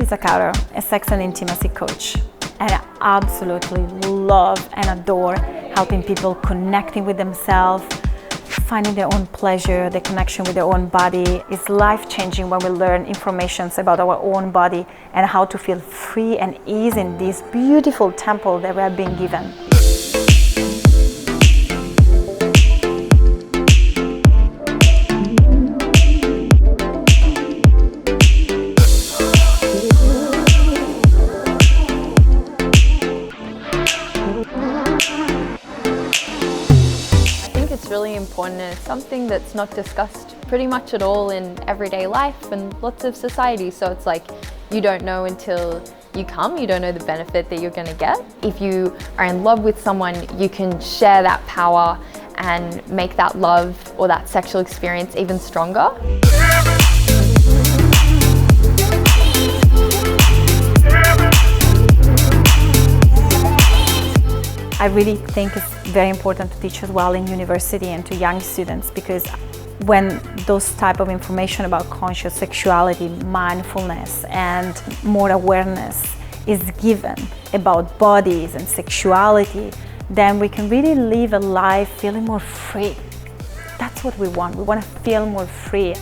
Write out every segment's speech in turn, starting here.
Zacaro, a sex and intimacy coach, and I absolutely love and adore helping people connecting with themselves, finding their own pleasure, the connection with their own body. It's life-changing when we learn information about our own body and how to feel free and ease in this beautiful temple that we are being given. It's really important, and it's something that's not discussed pretty much at all in everyday life and lots of society. So it's like you don't know until you come, you don't know the benefit that you're going to get. If you are in love with someone, you can share that power and make that love or that sexual experience even stronger. I really think it's very important to teach as well in university and to young students, because when those type of information about conscious sexuality, mindfulness and more awareness is given about bodies and sexuality, then we can really live a life feeling more free. That's what we want. We want to feel more free.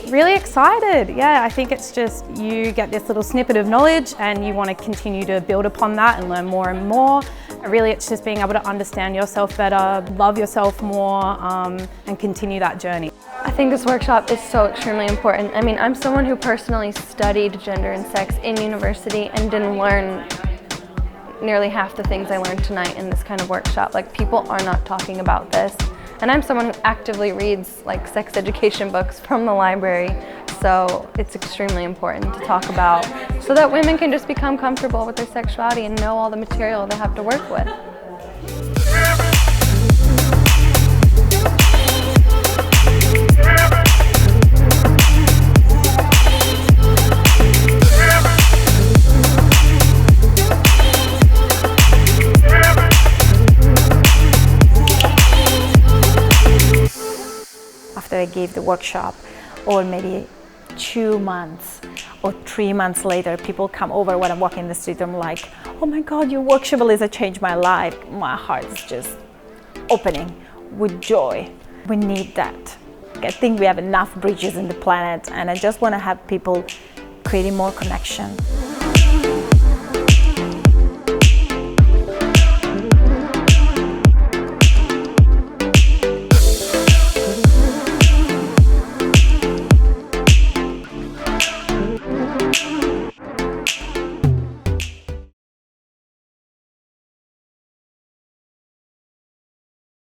Really excited, yeah. I think it's just you get this little snippet of knowledge and you want to continue to build upon that and learn more and more. Really, it's just being able to understand yourself better, love yourself more, and continue that journey. I think this workshop is so extremely important. I mean, I'm someone who personally studied gender and sex in university and didn't learn nearly half the things I learned tonight in this kind of workshop. Like, people are not talking about this. And I'm someone who actively reads like sex education books from the library, so it's extremely important to talk about so that women can just become comfortable with their sexuality and know all the material they have to work with. After I gave the workshop, or maybe 2 months or 3 months later, people come over when I'm walking the street. I'm like, oh my God, your workshop, Elisa, changed my life. My heart is just opening with joy. We need that. I think we have enough bridges in the planet, and I just want to have people creating more connection.